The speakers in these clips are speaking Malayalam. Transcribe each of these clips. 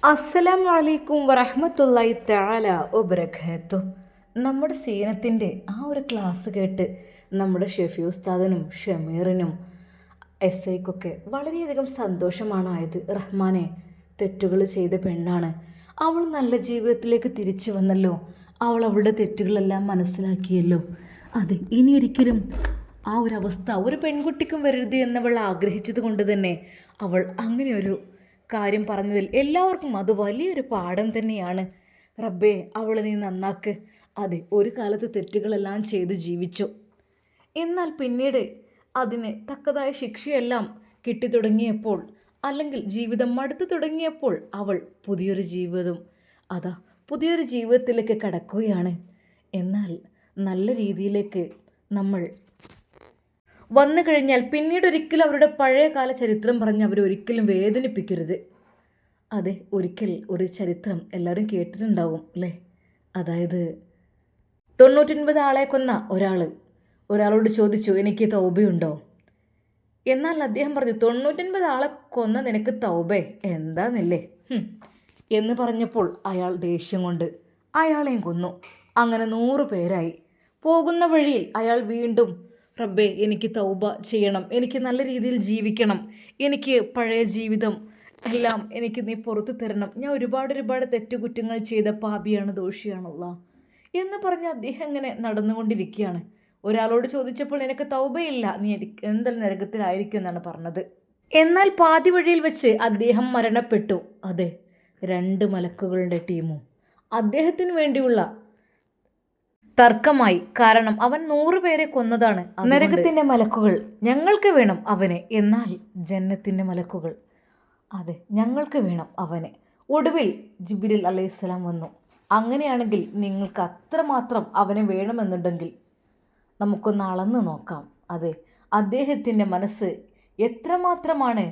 അസ്സലാമു അലൈക്കും വറഹ്മത്തുള്ളാഹി തആല വബറകാത്തു. നമ്മുടെ സീനത്തിൻ്റെ ആ ഒരു ക്ലാസ് കേട്ട് നമ്മുടെ ഷെഫി ഉസ്താദിനും ഷമീറിനും എസ് ഐക്കൊക്കെ വളരെയധികം സന്തോഷമാണ് ആയത്. റഹ്മാനെ, തെറ്റുകൾ ചെയ്ത പെണ്ണാണ്, അവൾ നല്ല ജീവിതത്തിലേക്ക് തിരിച്ചു വന്നല്ലോ, അവൾ അവളുടെ തെറ്റുകളെല്ലാം മനസ്സിലാക്കിയല്ലോ. അതെ, ഇനിയൊരിക്കലും ആ ഒരു അവസ്ഥ ഒരു പെൺകുട്ടിക്കും വരരുത് എന്നവൾ ആഗ്രഹിച്ചത് കൊണ്ട് തന്നെ അവൾ അങ്ങനെയൊരു കാര്യം പറഞ്ഞതിൽ എല്ലാവർക്കും അത് വലിയൊരു പാഠം തന്നെയാണ്. റബ്ബേ, അവളെ നീ നന്നാക്ക്. അതെ, ഒരു കാലത്ത് തെറ്റുകളെല്ലാം ചെയ്ത് ജീവിച്ചു, എന്നാൽ പിന്നീട് അതിന് തക്കതായ ശിക്ഷയെല്ലാം കിട്ടിത്തുടങ്ങിയപ്പോൾ, അല്ലെങ്കിൽ ജീവിതം മടുത്തു തുടങ്ങിയപ്പോൾ അവൾ പുതിയൊരു ജീവിതത്തിലേക്ക് കടക്കുകയാണ്. എന്നാൽ നല്ല രീതിയിലേക്ക് നമ്മൾ വന്നു കഴിഞ്ഞാൽ പിന്നീട് ഒരിക്കലും അവരുടെ പഴയ കാല ചരിത്രം പറഞ്ഞ് അവരൊരിക്കലും വേദനിപ്പിക്കരുത്. അതെ, ഒരിക്കൽ ഒരു ചരിത്രം എല്ലാവരും കേട്ടിട്ടുണ്ടാവും അല്ലേ? അതായത് 99 ആളെ കൊന്ന ഒരാളോട് ചോദിച്ചു, എനിക്ക് തൗബയുണ്ടോ? എന്നാൽ അദ്ദേഹം പറഞ്ഞു, 99 ആളെ കൊന്ന നിനക്ക് തൗബേ എന്താന്നില്ലേ എന്ന് പറഞ്ഞപ്പോൾ അയാൾ ദേഷ്യം കൊണ്ട് അയാളെയും കൊന്നു. അങ്ങനെ 100 പേരായി. പോകുന്ന വഴിയിൽ അയാൾ വീണ്ടും, റബ്ബേ, എനിക്ക് തൗബ ചെയ്യണം, എനിക്ക് നല്ല രീതിയിൽ ജീവിക്കണം, എനിക്ക് പഴയ ജീവിതം എല്ലാം എനിക്ക് നീ പുറത്തു തരണം, ഞാൻ ഒരുപാട് തെറ്റുകുറ്റങ്ങൾ ചെയ്ത പാപിയാണ്, ദോഷിയാണല്ല എന്ന് പറഞ്ഞ് അദ്ദേഹം ഇങ്ങനെ നടന്നുകൊണ്ടിരിക്കുകയാണ്. ഒരാളോട് ചോദിച്ചപ്പോൾ നിനക്ക് തൗബയില്ല, നീ എന്തായാലും നരകത്തിലായിരിക്കും എന്നാണ് പറഞ്ഞത്. എന്നാൽ പാതി വഴിയിൽ വെച്ച് അദ്ദേഹം മരണപ്പെട്ടു. അതെ, 2 മലക്കുകളുടെ ടീമും അദ്ദേഹത്തിന് വേണ്ടിയുള്ള തർക്കമായി. കാരണം അവൻ 100 പേരെ കൊന്നതാണ്. നരകത്തിൻ്റെ മലക്കുകൾ ഞങ്ങൾക്ക് വേണം അവനെ, എന്നാൽ ജന്നത്തിൻ്റെ മലക്കുകൾ അതെ ഞങ്ങൾക്ക് വേണം അവനെ. ഒടുവിൽ ജിബ്രീൽ അലൈഹിസ്സലാം വന്നു. അങ്ങനെയാണെങ്കിൽ നിങ്ങൾക്ക് അത്രമാത്രം അവനെ വേണമെന്നുണ്ടെങ്കിൽ നമുക്കൊന്ന് അളന്ന് നോക്കാം. അതെ, അദ്ദേഹത്തിൻ്റെ മനസ്സ് എത്രമാത്രമാണ്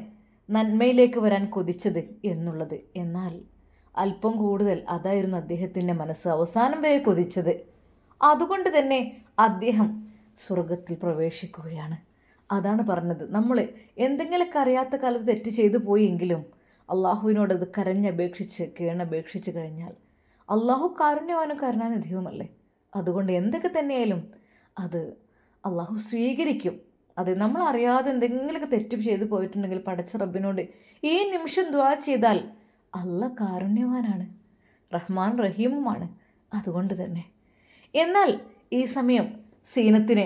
നന്മയിലേക്ക് വരാൻ കൊതിച്ചത് എന്നുള്ളത്. എന്നാൽ അല്പം കൂടുതൽ അതായിരുന്നു അദ്ദേഹത്തിൻ്റെ മനസ്സ് അവസാനം വരെ കൊതിച്ചത്. അതുകൊണ്ട് തന്നെ അദ്ദേഹം സ്വർഗത്തിൽ പ്രവേശിക്കുകയാണ്. അതാണ് പറഞ്ഞത്, നമ്മൾ എന്തെങ്കിലുമൊക്കെ അറിയാത്ത കാലത്ത് തെറ്റ് ചെയ്തു പോയെങ്കിലും അള്ളാഹുവിനോട് അത് കേണപേക്ഷിച്ച് കഴിഞ്ഞാൽ അള്ളാഹു കാരുണ്യവാനും കരുണാനിധിയുമല്ലേ. അതുകൊണ്ട് എന്തൊക്കെ തന്നെയായാലും അത് അള്ളാഹു സ്വീകരിക്കും. അതെ, നമ്മൾ അറിയാതെ എന്തെങ്കിലുമൊക്കെ തെറ്റ് ചെയ്തു പോയിട്ടുണ്ടെങ്കിൽ പടച്ച റബ്ബിനോട് ഈ നിമിഷം ദുആ ചെയ്താൽ അള്ളാഹ് കാരുണ്യവാനാണ്, റഹ്മാൻ റഹീമുമാണ്. അതുകൊണ്ട് തന്നെ എന്നാൽ ഈ സമയം സീനത്തിന്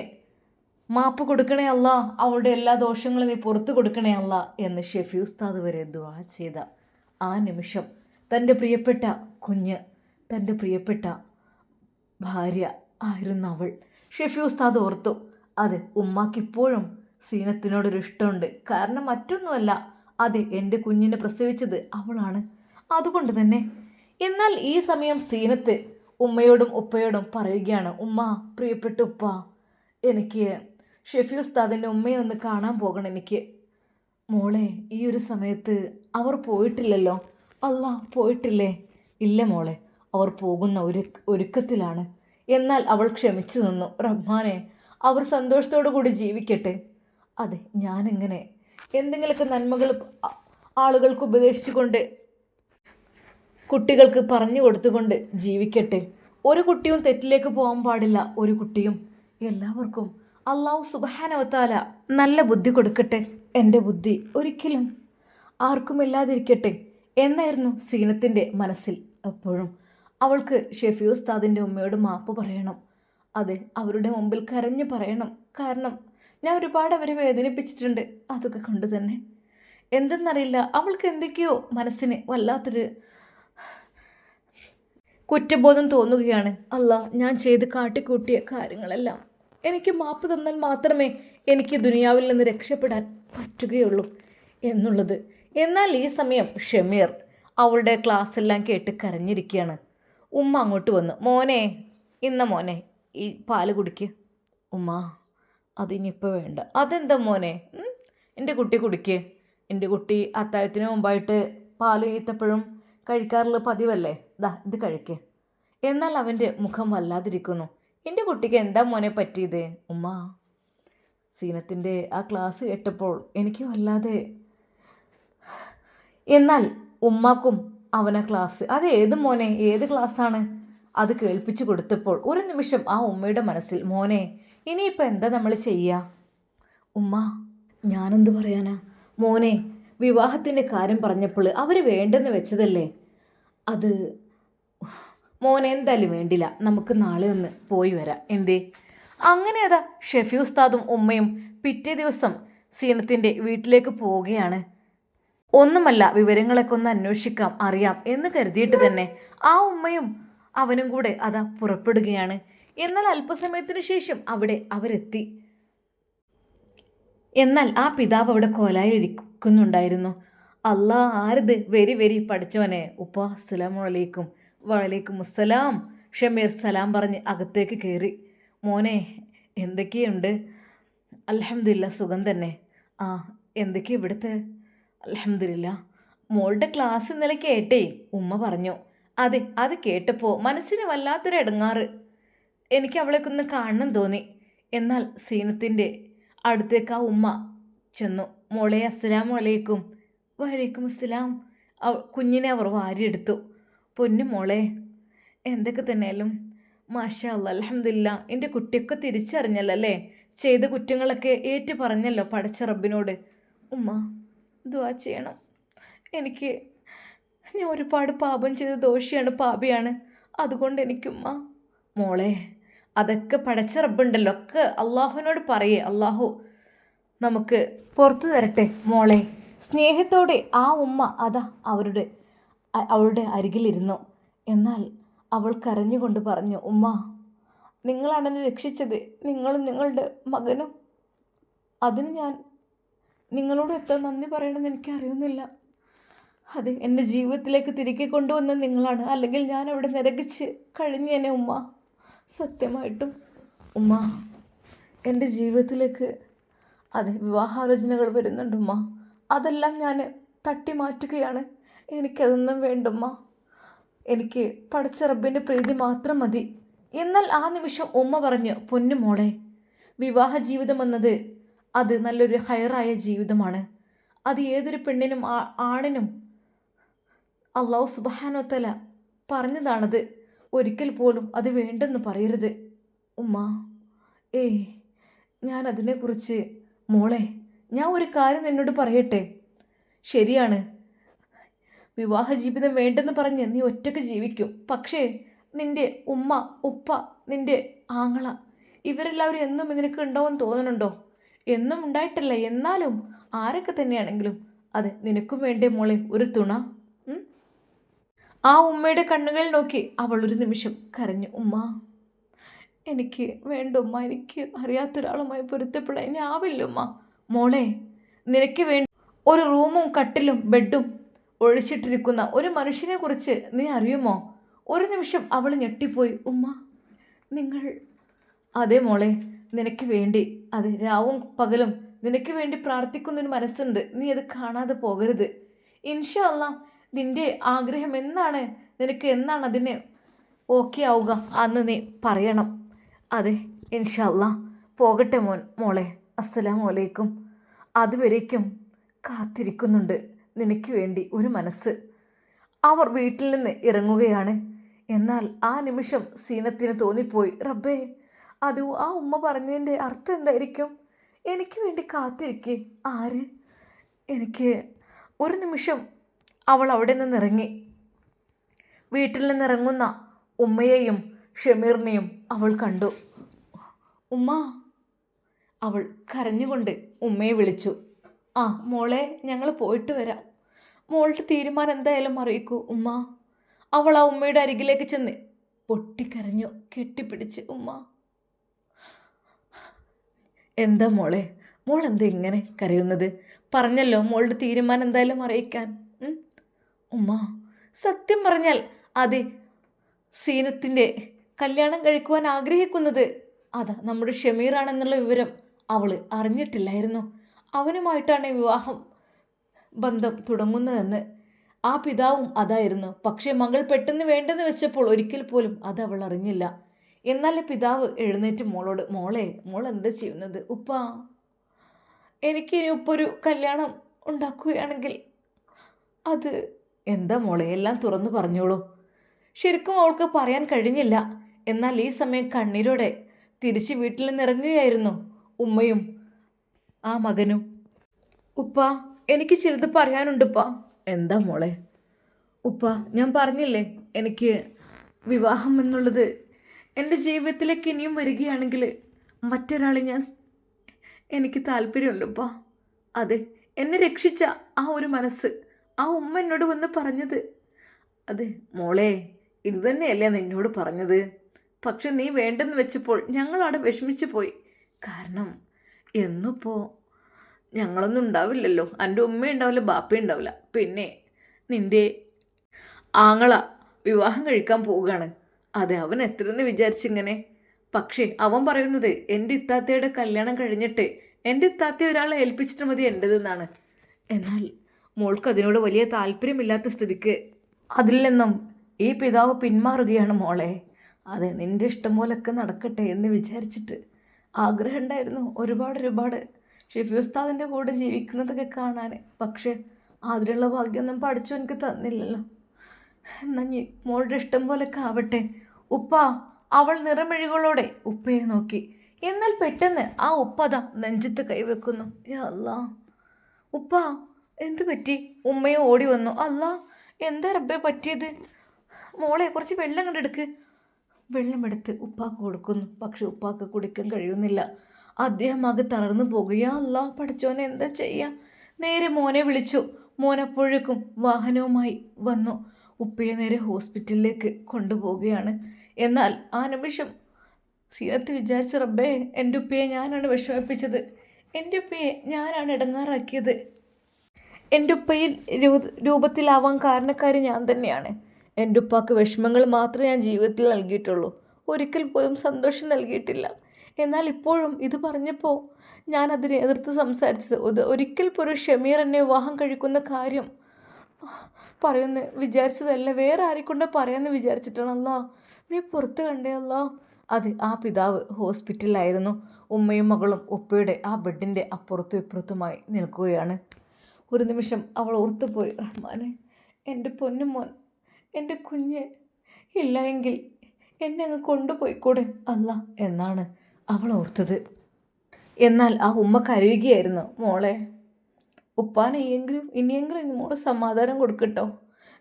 മാപ്പ് കൊടുക്കണേ അല്ല, അവളുടെ എല്ലാ ദോഷങ്ങളും നീ പുറത്തു കൊടുക്കണേ അല്ല എന്ന് ഷെഫി ഉസ്താദ് വരെ ദുആ ചെയ്ത ആ നിമിഷം തൻ്റെ പ്രിയപ്പെട്ട കുഞ്ഞ്, തൻ്റെ പ്രിയപ്പെട്ട ഭാര്യ ആയിരുന്ന അവൾ ഷെഫി ഉസ്താദ് ഓർത്തു. അതെ, ഉമ്മാക്കിപ്പോഴും സീനത്തിനോടൊരു ഇഷ്ടമുണ്ട്. കാരണം മറ്റൊന്നുമല്ല, അതെ, എൻ്റെ കുഞ്ഞിനെ പ്രസവിച്ചത് അവളാണ്. അതുകൊണ്ട് തന്നെ എന്നാൽ ഈ സമയം സീനത്ത് ഉമ്മയോടും ഉപ്പയോടും പറയുകയാണ്, ഉമ്മ, പ്രിയപ്പെട്ട ഉപ്പ, എനിക്ക് ഷെഫി ഉസ്താദിൻ്റെ ഉമ്മയെ ഒന്ന് കാണാൻ പോകണം എനിക്ക്. മോളെ, ഈ ഒരു സമയത്ത് അവർ പോയിട്ടില്ലല്ലോ? അല്ലാ, പോയിട്ടില്ലേ? ഇല്ല മോളെ, അവർ പോകുന്ന ഒരുക്കത്തിലാണ്. എന്നാൽ അവൾ ക്ഷമിച്ചു നിന്നു. റഹ്മാനെ, അവർ സന്തോഷത്തോടു കൂടി ജീവിക്കട്ടെ. അതെ, ഞാനിങ്ങനെ എന്തെങ്കിലുമൊക്കെ നന്മകൾ ആളുകൾക്ക് ഉപദേശിച്ചുകൊണ്ട് കുട്ടികൾക്ക് പറഞ്ഞു കൊടുത്തുകൊണ്ട് ജീവിക്കട്ടെ. ഒരു കുട്ടിയും തെറ്റിലേക്ക് പോകാൻ പാടില്ല. ഒരു കുട്ടിയും, എല്ലാവർക്കും അള്ളാഹു സുബ്ഹാനഹു വ തആല നല്ല ബുദ്ധി കൊടുക്കട്ടെ. എൻ്റെ ബുദ്ധി ഒരിക്കലും ആർക്കുമില്ലാതിരിക്കട്ടെ എന്നായിരുന്നു സീനത്തിൻ്റെ മനസ്സിൽ. എപ്പോഴും അവൾക്ക് ഷെഫി ഉസ്താദിൻ്റെ ഉമ്മയോട് മാപ്പ് പറയണം. അതെ, അവരുടെ മുമ്പിൽ കരഞ്ഞു പറയണം. കാരണം ഞാൻ ഒരുപാട് അവരെ വേദനിപ്പിച്ചിട്ടുണ്ട്. അതൊക്കെ കൊണ്ട് തന്നെ എന്തെന്നറിയില്ല, അവൾക്ക് എന്തൊക്കെയോ മനസ്സിന് വല്ലാത്തൊരു കുറ്റബോധം തോന്നുകയാണ്. അല്ലാ, ഞാൻ ചെയ്ത് കാട്ടിക്കൂട്ടിയ കാര്യങ്ങളെല്ലാം എനിക്ക് മാപ്പ് തന്നാൽ മാത്രമേ എനിക്ക് ദുനിയാവിൽ നിന്ന് രക്ഷപ്പെടാൻ പറ്റുകയുള്ളൂ എന്നുള്ളത്. എന്നാൽ ഈ സമയം ഷമീർ അവളുടെ ക്ലാസ് എല്ലാം കേട്ട് കരഞ്ഞിരിക്കുകയാണ്. ഉമ്മ അങ്ങോട്ട് വന്നു, മോനെ, മോനെ, ഈ പാല് കുടിക്കുക. ഉമ്മ, അതിനിപ്പോൾ വേണ്ട. അതെന്താ മോനെ? എൻ്റെ കുട്ടി കുടിക്കുക. എൻ്റെ കുട്ടി അത്താഴത്തിന് മുമ്പായിട്ട് പാല് ഈത്തപ്പഴം കഴിക്കാറുള്ള പതിവല്ലേ, ഇത് കഴിക്കുക. എന്നാൽ അവൻ്റെ മുഖം വല്ലാതിരിക്കുന്നു. എൻ്റെ കുട്ടിക്ക് എന്താ മോനെ പറ്റിയത്? ഉമ്മ, സീനത്തിൻ്റെ ആ ക്ലാസ് കേട്ടപ്പോൾ എനിക്ക് വല്ലാതെ, എന്നാൽ ഉമ്മാക്കും അവനാ ക്ലാസ്. അത് ഏത് മോനെ, ഏത് ക്ലാസ്സാണ്? അത് കേൾപ്പിച്ചു കൊടുത്തപ്പോൾ ഒരു നിമിഷം ആ ഉമ്മയുടെ മനസ്സിൽ, മോനെ ഇനിയിപ്പോൾ എന്താ നമ്മൾ ചെയ്യുക? ഉമ്മ, ഞാനെന്ത് പറയാനാ മോനെ, വിവാഹത്തിൻ്റെ കാര്യം പറഞ്ഞപ്പോൾ അവർ വേണ്ടെന്ന് വെച്ചതല്ലേ. അത് മോനെ എന്തായാലും വേണ്ടില്ല, നമുക്ക് നാളെ ഒന്ന് പോയി വരാം. എന്തേ? അങ്ങനെ അതാ ഷെഫി ഉസ്താദും ഉമ്മയും പിറ്റേ ദിവസം സീനത്തിൻ്റെ വീട്ടിലേക്ക് പോവുകയാണ്. ഒന്നുമല്ല, വിവരങ്ങളൊക്കെ ഒന്ന് അന്വേഷിക്കാം, അറിയാം എന്ന് കരുതിയിട്ട് തന്നെ ആ ഉമ്മയും അവനും കൂടെ അതാ പുറപ്പെടുകയാണ്. എന്നാൽ അല്പസമയത്തിന് ശേഷം അവിടെ അവരെത്തി. എന്നാൽ ആ പിതാവ് അവിടെ കോലായിലിരിക്കുന്നുണ്ടായിരുന്നു. അല്ലാ, ആരത്? വെരി വെരി പഠിച്ചവനെ. ഉപ്പ അസ്സലാമു അലൈക്കും. വലൈക്കും അസ്സലാം. ഷമീർ സലാം പറഞ്ഞ് അകത്തേക്ക് കയറി. മോനെ എന്തൊക്കെയുണ്ട്? അൽഹംദുലില്ലാ, സുഖം തന്നെ. ആ, എന്തൊക്കെയാ ഇവിടുത്തെ? അൽഹംദുലില്ലാ. മോളുടെ ക്ലാസ് ഇന്നലെ കേട്ടേ, ഉമ്മ പറഞ്ഞു. അതെ, അത് കേട്ടപ്പോൾ മനസ്സിന് വല്ലാത്തൊരു ഇടങ്ങാറ്. എനിക്ക് അവളേക്ക് ഒന്ന് കാണണം തോന്നി. എന്നാൽ സീനത്തിൻ്റെ അടുത്തേക്ക് ആ ഉമ്മ ചെന്നു. മോളെ അസ്സലാമു അലൈക്കും. വലൈക്കും അസ്സലാം. കുഞ്ഞിനെ അവർ വാരിയെടുത്തു. പൊന്നു മോളെ, എന്തൊക്കെ തന്നെയാലും മാഷാ അല്ലാ, അൽഹംദുലില്ലാ, എൻ്റെ കുട്ടിയൊക്കെ തിരിച്ചറിഞ്ഞല്ലോ അല്ലേ? ചെയ്ത കുറ്റങ്ങളൊക്കെ ഏറ്റു പറഞ്ഞല്ലോ പടച്ച റബ്ബിനോട്. ഉമ്മ ദുആ ചെയ്യണം. ഞാൻ ഒരുപാട് പാപം ചെയ്ത ദോഷിയാണ്, പാപിയാണ്. അതുകൊണ്ട് എനിക്കുമ്മ. മോളെ, അതൊക്കെ പടച്ച റബ്ബുണ്ടല്ലോ, ഒക്കെ അള്ളാഹുവിനോട് പറയേ, അള്ളാഹു നമുക്ക് പുറത്തു തരട്ടെ. മോളെ, സ്നേഹത്തോടെ ആ ഉമ്മ അതാ അവളുടെ അരികിലിരുന്നു. എന്നാൽ അവൾ കരഞ്ഞുകൊണ്ട് പറഞ്ഞു, ഉമ്മ, നിങ്ങളാണ് എന്നെ രക്ഷിച്ചത്, നിങ്ങളും നിങ്ങളുടെ മകനും. അതിന് ഞാൻ നിങ്ങളോട് എത്ര നന്ദി പറയണമെന്ന് എനിക്കറിയുന്നില്ല. അതെ, എൻ്റെ ജീവിതത്തിലേക്ക് തിരികെ കൊണ്ടുവന്ന നിങ്ങളാണ്, അല്ലെങ്കിൽ ഞാൻ അവിടെ നരകിച്ച് കഴിഞ്ഞേനെ ഉമ്മ. സത്യമായിട്ടും ഉമ്മ, എൻ്റെ ജീവിതത്തിലേക്ക് അതെ വിവാഹാലോചനകൾ വരുന്നുണ്ട് ഉമ്മ. അതെല്ലാം ഞാൻ തട്ടി മാറ്റുകയാണ്. എനിക്കതൊന്നും വേണ്ടുമ്മ. എനിക്ക് പടച്ച റബ്ബിൻ്റെ പ്രീതി മാത്രം മതി. എന്നാൽ ആ നിമിഷം ഉമ്മ പറഞ്ഞു, പൊന്നു മോളെ, വിവാഹ ജീവിതം എന്നത് അത് നല്ലൊരു ഹൈറായ ജീവിതമാണ്. അത് ഏതൊരു പെണ്ണിനും ആണിനും അള്ളാഹു സുബ്ഹാനഹു വ തആല പറഞ്ഞതാണത്. ഒരിക്കൽ പോലും അത് വേണ്ടെന്ന് പറയരുത് ഉമ്മ. ഞാൻ അതിനെക്കുറിച്ച് മോളെ, ഞാൻ ഒരു കാര്യം നിന്നോട് പറയട്ടെ. ശരിയാണ്, വിവാഹ ജീവിതം വേണ്ടെന്ന് പറഞ്ഞ് നീ ഒറ്റയ്ക്ക് ജീവിക്കും. പക്ഷേ നിൻ്റെ ഉമ്മ, ഉപ്പ, നിൻ്റെ ആങ്ങള, ഇവരെല്ലാവരും എന്നും നിനക്ക് ഉണ്ടാവുമെന്ന് തോന്നുന്നുണ്ടോ? എന്നും ഉണ്ടായിട്ടല്ല, എന്നാലും ആരൊക്കെ തന്നെയാണെങ്കിലും അതെ നിനക്കും വേണ്ടേ മോളെ ഒരു തുണ? ആ ഉമ്മയുടെ കണ്ണുകളിൽ നോക്കി അവൾ ഒരു നിമിഷം കരഞ്ഞു. ഉമ്മ, എനിക്ക് വേണ്ട ഉമ്മ, എനിക്ക് അറിയാത്തൊരാളുമായി പൊരുത്തപ്പെടാൻ ഇനി ആവില്ല ഉമ്മ. മോളെ, നിനക്ക് വേണ്ടി ഒരു റൂമും കട്ടിലും ബെഡും ഒഴിച്ചിട്ടിരിക്കുന്ന ഒരു മനുഷ്യനെ കുറിച്ച് നീ അറിയുമോ? ഒരു നിമിഷം അവൾ ഞെട്ടിപ്പോയി. ഉമ്മ, നിങ്ങൾ? അതെ മോളെ, നിനക്ക് വേണ്ടി അത് രാവും പകലും നിനക്ക് വേണ്ടി പ്രാർത്ഥിക്കുന്നൊരു മനസ്സുണ്ട്. നീ അത് കാണാതെ പോകരുത്. ഇൻഷാ അല്ലാഹ് നിൻ്റെ ആഗ്രഹം എന്നാണ്, നിനക്ക് എന്നാണ് അതിന് ഓക്കെ ആവുക അന്ന് നീ പറയണം. അതെ ഇൻഷാ അല്ലാഹ്. പോകട്ടെ മോളെ. അസ്സലാമു അലൈക്കും. അതുവരേക്കും കാത്തിരിക്കുന്നുണ്ട് നിനക്ക് വേണ്ടി ഒരു മനസ്സ്. അവർ വീട്ടിൽ നിന്ന് ഇറങ്ങുകയാണ്. എന്നാൽ ആ നിമിഷം സീനത്തിന് തോന്നിപ്പോയി, റബ്ബേ, അത് ആ ഉമ്മ പറഞ്ഞതിൻ്റെ അർത്ഥം എന്തായിരിക്കും? എനിക്ക് വേണ്ടി കാത്തിരിക്കേ ആര്? എനിക്ക് ഒരു നിമിഷം അവൾ അവിടെ നിന്നിറങ്ങി. വീട്ടിൽ നിന്നിറങ്ങുന്ന ഉമ്മയെയും ഷമീറിനെയും അവൾ കണ്ടു. ഉമ്മ, അവൾ കരഞ്ഞുകൊണ്ട് ഉമ്മയെ വിളിച്ചു. ആ മോളെ, ഞങ്ങൾ പോയിട്ട് വരാം. മോളുടെ തീരുമാനം എന്തായാലും അറിയിക്കൂ ഉമ്മ. അവൾ ആ ഉമ്മയുടെ അരികിലേക്ക് ചെന്ന് പൊട്ടിക്കരഞ്ഞു, കെട്ടിപ്പിടിച്ച്. ഉമ്മ, എന്താ മോളെ, മോൾ എന്താ ഇങ്ങനെ കരയുന്നത്? പറഞ്ഞല്ലോ മോളുടെ തീരുമാനം എന്തായാലും അറിയിക്കാൻ. ഉമ്മ, സത്യം പറഞ്ഞാൽ അതെ, സീനത്തിൻ്റെ കല്യാണം കഴിക്കുവാൻ ആഗ്രഹിക്കുന്നത് അതാ നമ്മുടെ ഷമീറാണെന്നുള്ള വിവരം അവൾ അറിഞ്ഞിട്ടില്ലായിരുന്നു. അവനുമായിട്ടാണ് വിവാഹം ബന്ധം തുടങ്ങുന്നതെന്ന് ആ പിതാവും അതായിരുന്നു. പക്ഷേ മകൾ പെട്ടെന്ന് വേണ്ടെന്ന് വെച്ചപ്പോൾ ഒരിക്കൽ പോലും അത് അവൾ അറിഞ്ഞില്ല. എന്നാൽ പിതാവ് എഴുന്നേറ്റ് മോളോട്, മോളെ, മോൾ എന്താ ചെയ്യുന്നത്? ഉപ്പ, എനിക്കിനി ഉപ്പൊരു കല്യാണം ഉണ്ടാക്കുകയാണെങ്കിൽ അത് എന്താ മോളെ, എല്ലാം തുറന്നു പറഞ്ഞോളൂ. ശരിക്കും അവൾക്ക് പറയാൻ കഴിഞ്ഞില്ല. എന്നാൽ ഈ സമയം കണ്ണീരോടെ തിരിച്ച് വീട്ടിൽ നിന്ന് ഇറങ്ങുകയായിരുന്നു ഉമ്മയും ആ മകനും. ഉപ്പ, എനിക്ക് ചിലത് പറയാനുണ്ടുപ്പാ. എന്താ മോളെ? ഉപ്പ, ഞാൻ പറഞ്ഞില്ലേ, എനിക്ക് വിവാഹം എന്നുള്ളത് എൻ്റെ ജീവിതത്തിലേക്ക് ഇനിയും വരികയാണെങ്കിൽ മറ്റൊരാളെ എനിക്ക് താല്പര്യമുണ്ട് ഉപ്പ. അതെ, എന്നെ രക്ഷിച്ച ആ ഒരു മനസ്സ്, ആ ഉമ്മ എന്നോട് വന്ന് പറഞ്ഞത്. അതെ മോളെ, ഇത് തന്നെയല്ലേ നിന്നോട് പറഞ്ഞത്. പക്ഷെ നീ വേണ്ടെന്ന് വെച്ചപ്പോൾ ഞങ്ങളവിടെ വിഷമിച്ചു പോയി. കാരണം എന്നിപ്പോൾ ഞങ്ങളൊന്നും ഉണ്ടാവില്ലല്ലോ. എൻ്റെ ഉമ്മ ഉണ്ടാവില്ല, ബാപ്പ ഉണ്ടാവില്ല. പിന്നെ നിൻ്റെ ആങ്ങള വിവാഹം കഴിക്കാൻ പോവുകയാണ്. അതെ, അവൻ എത്രയെന്ന് വിചാരിച്ചിങ്ങനെ. പക്ഷേ അവൻ പറയുന്നത് എൻ്റെ ഇത്താത്തയുടെ കല്യാണം കഴിഞ്ഞിട്ട് എൻ്റെ ഇത്താത്തയെ ഒരാളെ ഏൽപ്പിച്ചിട്ട് മതി എൻ്റെതെന്നാണ്. എന്നാൽ മോൾക്ക് അതിനോട് വലിയ താല്പര്യമില്ലാത്ത സ്ഥിതിക്ക് അതിൽ നിന്നും ഈ പിതാവ് പിന്മാറുകയാണ് മോളെ. അതെ, നിൻ്റെ ഇഷ്ടം പോലൊക്കെ നടക്കട്ടെ എന്ന് വിചാരിച്ചിട്ട് ആഗ്രഹം ഉണ്ടായിരുന്നു ഒരുപാട് ഷെഫി ഉസ്താദിൻ്റെ കൂടെ ജീവിക്കുന്നതൊക്കെ കാണാൻ. പക്ഷേ അതിനുള്ള ഭാഗ്യമൊന്നും പഠിച്ചു എനിക്ക് തന്നില്ലല്ലോ. എന്നാൽ മോളുടെ ഇഷ്ടം പോലൊക്കെ ആവട്ടെ ഉപ്പ. അവൾ നിറമിഴികളോടെ ഉപ്പയെ നോക്കി. എന്നാൽ പെട്ടെന്ന് ആ ഉപ്പത നെഞ്ചത്ത് കൈവെക്കുന്നു. യാ അല്ലാ, ഉപ്പ എന്തു പറ്റി? ഉമ്മയും ഓടി വന്നു. അല്ലാ, എന്താ റബ്ബേ പറ്റിയത്? മോളെ, കുറച്ച് വെള്ളം കണ്ടെടുക്ക്. വെള്ളമെടുത്ത് ഉപ്പാക്ക് കൊടുക്കുന്നു. പക്ഷെ ഉപ്പാക്ക് കുടിക്കാൻ കഴിയുന്നില്ല. അദ്ദേഹം ആകെ തളർന്നു പോകുക. അല്ല പഠിച്ചോനെ, എന്താ ചെയ്യാ? നേരെ മോനെ വിളിച്ചു. മോനപ്പോഴേക്കും വാഹനവുമായി വന്നു. ഉപ്പയെ നേരെ ഹോസ്പിറ്റലിലേക്ക് കൊണ്ടുപോവുകയാണ്. എന്നാൽ ആ നിമിഷം സീനത്ത് വിചാരിച്ച, റബ്ബേ, എൻ്റെ ഉപ്പയെ ഞാനാണ് വിഷമിപ്പിച്ചത്. എൻ്റെ ഉപ്പയെ ഞാനാണ് ഇടങ്ങാറാക്കിയത്. എൻ്റെ ഉപ്പയിൽ രൂപത്തിലാവാൻ കാരണക്കാരി ഞാൻ തന്നെയാണ്. എൻ്റെ ഉപ്പാക്ക് വിഷമങ്ങൾ മാത്രമേ ഞാൻ ജീവിതത്തിൽ നൽകിയിട്ടുള്ളൂ. ഒരിക്കൽ പോലും സന്തോഷം നൽകിയിട്ടില്ല. എന്നാൽ ഇപ്പോഴും ഇത് പറഞ്ഞപ്പോൾ ഞാൻ അതിനെ എതിർത്ത് സംസാരിച്ചത്. ഒരിക്കൽ പോലും ഷമീർ എന്നെ വിവാഹം കഴിക്കുന്ന കാര്യം പറയുന്ന വിചാരിച്ചതല്ല, വേറെ ആരെക്കൊണ്ട് പറയാമെന്ന് വിചാരിച്ചിട്ടാണല്ല. നീ പുറത്ത് കണ്ടേ അല്ല. അത് ആ പിതാവ് ഹോസ്പിറ്റലിലായിരുന്നു. ഉമ്മയും മകളും ഉപ്പയുടെ ആ ബെഡിൻ്റെ അപ്പുറത്തും ഇപ്പുറത്തുമായി നിൽക്കുകയാണ്. ഒരു നിമിഷം അവൾ ഓർത്തുപോയി, റഹ്മാനെ, എൻ്റെ പൊന്നുമോൻ, എൻ്റെ കുഞ്ഞ് ഇല്ല എങ്കിൽ എന്നെ അങ്ങ് കൊണ്ടുപോയിക്കൂടെ അല്ല എന്നാണ് അവൾ ഓർത്തത്. എന്നാൽ ആ ഉമ്മ കരയുകയായിരുന്നു. മോളെ, ഉപ്പാനെ ഇനിയെങ്കിലും മോള് സമാധാനം കൊടുക്കട്ടോ.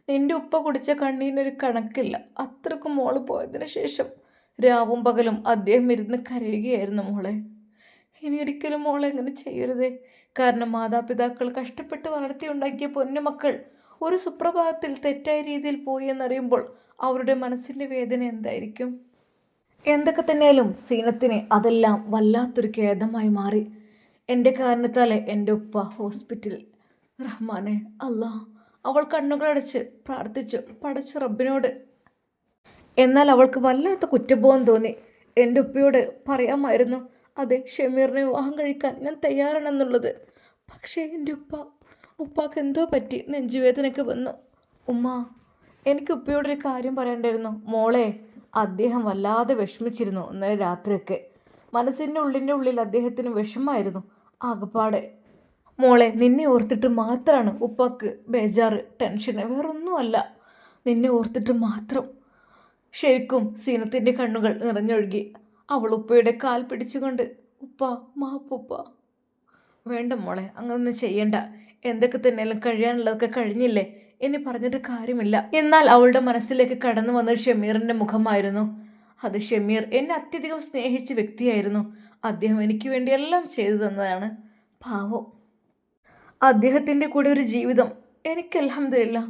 നിൻ്റെ ഉപ്പ കുടിച്ച കണ്ണീരിനൊരു കണക്കില്ല. അത്രക്കും മോള് പോയതിനു ശേഷം രാവും പകലും അദ്ദേഹം ഇരുന്ന് കരയുകയായിരുന്നു. മോളെ, ഇനി ഒരിക്കലും മോളെ എങ്ങനെ ചെയ്യരുതേ. കാരണം മാതാപിതാക്കൾ കഷ്ടപ്പെട്ട് വളർത്തിയുണ്ടാക്കിയ പൊന്നുമക്കൾ ഒരു സുപ്രഭാതത്തിൽ തെറ്റായ രീതിയിൽ പോയി എന്നറിയുമ്പോൾ അവരുടെ മനസ്സിൻ്റെ വേദന എന്തായിരിക്കും? എന്തൊക്കെ തന്നെയാലും സീനത്തിന് അതെല്ലാം വല്ലാത്തൊരു ഖേദമായി മാറി. എൻ്റെ കാരണത്താലെ എൻ്റെ ഉപ്പ ഹോസ്പിറ്റൽ. റഹ്മാനെ, അല്ലാ, അവൾ കണ്ണുകളടച്ച് പ്രാർത്ഥിച്ചു പടച്ച റബ്ബിനോട്. എന്നാൽ അവൾക്ക് വല്ലാത്ത കുറ്റബോധം തോന്നി. എൻ്റെ ഉപ്പയോട് പറയാമായിരുന്നു, അതെ, ഷമീറിനെ വിവാഹം കഴിക്കാൻ ഞാൻ തയ്യാറാണെന്നുള്ളത്. പക്ഷേ എൻ്റെ ഉപ്പാക്ക് എന്തോ പറ്റി, നെഞ്ചുവേദനയൊക്കെ വന്നു. ഉമ്മ, എനിക്ക് ഉപ്പയോടൊരു കാര്യം പറയണ്ടായിരുന്നു. മോളെ, അദ്ദേഹം വല്ലാതെ വിഷമിച്ചിരുന്നു ഇന്നലെ രാത്രിയൊക്കെ. മനസ്സിൻ്റെ ഉള്ളിൽ അദ്ദേഹത്തിന് വിഷമായിരുന്നു ആകപ്പാടെ. മോളെ, നിന്നെ ഓർത്തിട്ട് മാത്രമാണ് ഉപ്പാക്ക് ബേജാറ്, ടെൻഷന്, വേറൊന്നുമല്ല. നിന്നെ ഓർത്തിട്ട് മാത്രം. ശരിക്കും സീനത്തിൻ്റെ കണ്ണുകൾ നിറഞ്ഞൊഴുകി. അവൾ ഉപ്പയുടെ കാൽ പിടിച്ചുകൊണ്ട്, ഉപ്പ, മാപ്പുപ്പ. വേണ്ട മോളെ, അങ്ങനൊന്നും ചെയ്യണ്ട. എന്തൊക്കെ തന്നെയാലും കഴിയാനുള്ളതൊക്കെ കഴിഞ്ഞില്ലേ, ഇനി പറഞ്ഞിട്ട് കാര്യമില്ല. എന്നാൽ അവളുടെ മനസ്സിലേക്ക് കടന്നു വന്നത് ഷമീറിൻ്റെ മുഖമായിരുന്നു. അത് ഷമീർ എന്നെ അത്യധികം സ്നേഹിച്ച വ്യക്തിയായിരുന്നു. അദ്ദേഹം എനിക്ക് വേണ്ടി എല്ലാം ചെയ്തു തന്നതാണ്. പാവം, അദ്ദേഹത്തിൻ്റെ കൂടെ ഒരു ജീവിതം എനിക്ക് അൽഹംദുലില്ലാ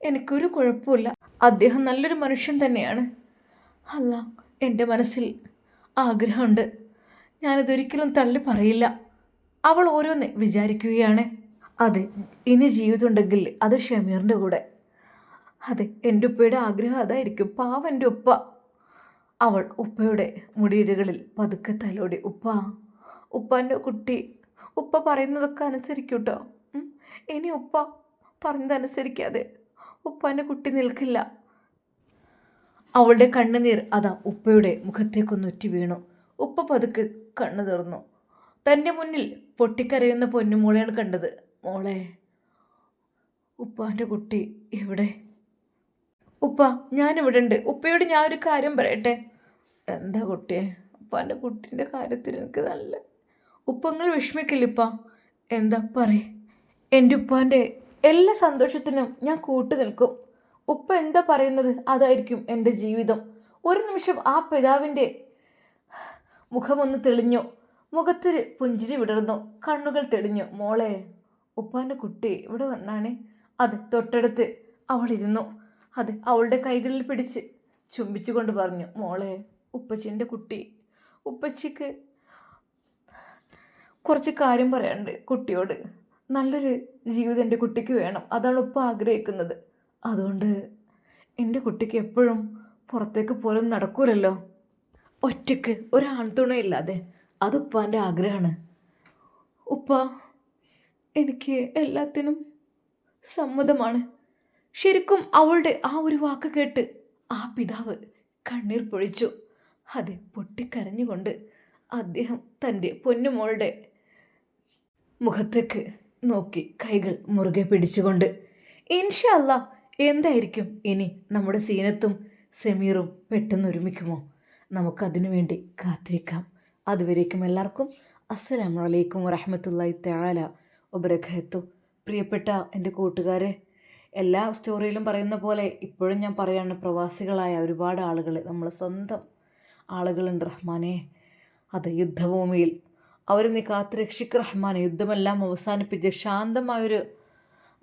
എനിക്കൊരു കുഴപ്പമില്ല. അദ്ദേഹം നല്ലൊരു മനുഷ്യൻ തന്നെയാണ്. അല്ല, എൻ്റെ മനസ്സിൽ ആഗ്രഹമുണ്ട്, ഞാനിതൊരിക്കലും തള്ളി പറയില്ല. അവൾ ഓരോന്ന് വിചാരിക്കുകയാണ്. അതെ, ഇനി ജീവിതമുണ്ടെങ്കിൽ അത് ഷമീറിൻ്റെ കൂടെ. അതെ, എൻ്റെ ഉപ്പയുടെ ആഗ്രഹം അതായിരിക്കും. പാവം എൻ്റെ ഉപ്പ. അവൾ ഉപ്പയുടെ മുടിയിഴകളിൽ പതുക്കെ തലോടി. ഉപ്പാൻ്റെ കുട്ടി, ഉപ്പ പറയുന്നതൊക്കെ അനുസരിക്കൂട്ടോ. ഇനി ഉപ്പ പറഞ്ഞതനുസരിക്കാതെ ഉപ്പാൻ്റെ കുട്ടി നിൽക്കില്ല. അവളുടെ കണ്ണുനീർ അതാ ഉപ്പയുടെ മുഖത്തേക്കൊന്നുറ്റി വീണു. ഉപ്പ പതുക്കെ കണ്ണു തുറന്നു. തൻ്റെ മുന്നിൽ പൊട്ടിക്കരയുന്ന പൊന്നുമോളെയാണ് കണ്ടത്. മോളെ, ഉപ്പാൻ്റെ കുട്ടി എവിടെ? ഉപ്പ, ഞാനിവിടെ ഉണ്ട്. ഉപ്പയോട് ഞാൻ ഒരു കാര്യം പറയട്ടെ? എന്താ കുട്ടിയെ? ഉപ്പാൻ്റെ കുട്ടീൻ്റെ കാര്യത്തിൽ എനിക്ക് നല്ല ഉപ്പങ്ങൾ വിഷമിക്കില്ലിപ്പ. എന്താ പറയേ? എൻ്റെ ഉപ്പാൻ്റെ എല്ലാ സന്തോഷത്തിനും ഞാൻ കൂട്ടു നിൽക്കും. ഉപ്പ എന്താ പറയുന്നത് അതായിരിക്കും എൻ്റെ ജീവിതം. ഒരു നിമിഷം ആ പിതാവിൻ്റെ മുഖമൊന്ന് തെളിഞ്ഞു. മുഖത്ത് പുഞ്ചിരി വിടർന്നു, കണ്ണുകൾ തെളിഞ്ഞു. മോളെ, ഉപ്പാൻ്റെ കുട്ടി ഇവിടെ വന്നാണ്. അത് തൊട്ടടുത്ത് അവളിരുന്നു. അത് അവളുടെ കൈകളിൽ പിടിച്ച് ചുംബിച്ചുകൊണ്ട് പറഞ്ഞു, മോളെ, ഉപ്പച്ചിൻ്റെ കുട്ടി, ഉപ്പച്ചിക്ക് കുറച്ച് കാര്യം പറയാനുണ്ട് കുട്ടിയോട്. നല്ലൊരു ജീവിതം എൻ്റെ കുട്ടിക്ക് വേണം. അതാണ് ഉപ്പ ആഗ്രഹിക്കുന്നത്. അതുകൊണ്ട് എൻ്റെ കുട്ടിക്ക് എപ്പോഴും പുറത്തേക്ക് പോലും നടക്കൂലല്ലോ, ഒറ്റയ്ക്ക് ഒരാൺതുണയില്ലാതെ. അത് ഉപ്പാൻ്റെ ആഗ്രഹമാണ്. ഉപ്പ, എനിക്ക് എല്ലാത്തിനും സമ്മതമാണ്. ശരിക്കും അവളുടെ ആ ഒരു വാക്ക് കേട്ട് ആ പിതാവ് കണ്ണീർ പൊഴിച്ചു. അതെ, പൊട്ടിക്കരഞ്ഞുകൊണ്ട് അദ്ദേഹം തൻ്റെ പൊന്നുമോളുടെ മുഖത്തേക്ക് നോക്കി, കൈകൾ മുറുകെ പിടിച്ചുകൊണ്ട്. ഇൻഷാ അല്ലാ, എന്തായിരിക്കും ഇനി നമ്മുടെ സീനത്തും സമീറും പെട്ടെന്ന് ഒരുമിക്കുമോ? നമുക്കതിനു വേണ്ടി കാത്തിരിക്കാം. അതുവരേക്കും എല്ലാവർക്കും അസ്സലാമു അലൈക്കും വറഹ്മത്തുള്ളാഹി തആല വബറകാതുഹു. പ്രിയപ്പെട്ട എൻ്റെ കൂട്ടുകാരെ, എല്ലാ സ്റ്റോറിയിലും പറയുന്ന പോലെ ഇപ്പോഴും ഞാൻ പറയാണ്, പ്രവാസികളായ ഒരുപാട് ആളുകൾ, നമ്മളെ സ്വന്തം ആളുകളുണ്ട് റഹ്മാനെ. അത് യുദ്ധഭൂമിയിൽ അവർ നീ കാത്ത് രക്ഷിക്ക് റഹ്മാനെ. യുദ്ധമെല്ലാം അവസാനിപ്പിച്ച് ശാന്തമായൊരു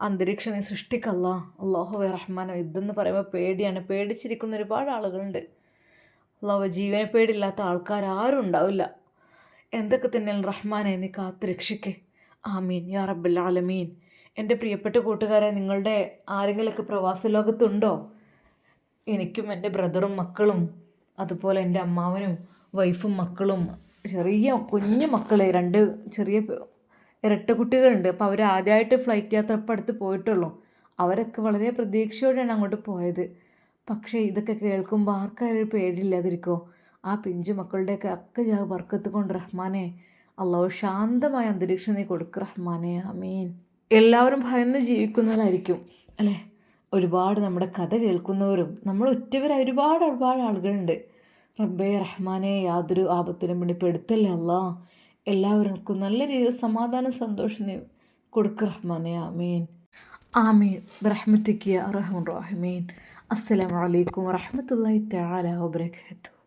അന്തരീക്ഷം നീ സൃഷ്ടിക്കല്ല അല്ലാഹുവേ റഹ്മാനെ. യുദ്ധം എന്ന് പറയുമ്പോൾ പേടിയാണ്. പേടിച്ചിരിക്കുന്ന ഒരുപാട് ആളുകളുണ്ട്. അല്ലാഹു, ജീവനെ പേടിയില്ലാത്ത ആൾക്കാർ ആരും ഉണ്ടാവില്ല. എന്തൊക്കെ തന്നെയാണ് റഹ്മാനെ, നീ കാത്ത് രക്ഷിക്കേ. ആമീൻ യാ റബ്ബൽ ആലമീൻ. എൻ്റെ പ്രിയപ്പെട്ട കൂട്ടുകാരെ, നിങ്ങളുടെ ആരെങ്കിലുമൊക്കെ പ്രവാസ ലോകത്തുണ്ടോ? എനിക്കും എൻ്റെ ബ്രദറും മക്കളും അതുപോലെ എൻ്റെ അമ്മാവനും വൈഫും മക്കളും ചെറിയ കുഞ്ഞു മക്കൾ 2 ചെറിയ ഇരട്ട കുട്ടികളുണ്ട്. അപ്പോൾ അവർ ആദ്യമായിട്ട് ഫ്ലൈറ്റ് യാത്ര ഇപ്പം അടുത്ത് പോയിട്ടുള്ളൂ. അവരൊക്കെ വളരെ പ്രതീക്ഷയോടെയാണ് അങ്ങോട്ട് പോയത്. പക്ഷേ ഇതൊക്കെ കേൾക്കുമ്പോൾ ആർക്കാരും പേടിയില്ലാതിരിക്കോ? ആ പിഞ്ചു മക്കളുടെയൊക്കെ അക്കജാ ബർക്കത്ത് കൊണ്ട് റഹ്മാനെ, അല്ലാഹു ശാന്തമായ അന്തരീക്ഷം നീ കൊടുക്ക് റഹ്മാനെ. ആമീൻ. എല്ലാവരും ഭയന്ന് ജീവിക്കുന്നവരായിരിക്കും അല്ലേ? ഒരുപാട് നമ്മുടെ കഥ കേൾക്കുന്നവരും നമ്മൾ ഉറ്റവരായ ഒരുപാട് ആളുകളുണ്ട്. റബ്ബേ റഹ്മാനെ, യാതൊരു ആപത്തിനും വേണ്ടി പെടുത്തല്ലേ അല്ലാ. എല്ലാവർക്കും നല്ല രീതിയിൽ സമാധാനം സന്തോഷം നീ കൊടുക്ക് റഹ്മാനെ. ആമീൻ ആമീൻ ബിറഹ്മതിക യാ അർഹമർ റഹീമീൻ. അസ്സലാമു അലൈക്കും വറഹ്മത്തുള്ളാഹി തആല വബറകാതുഹു.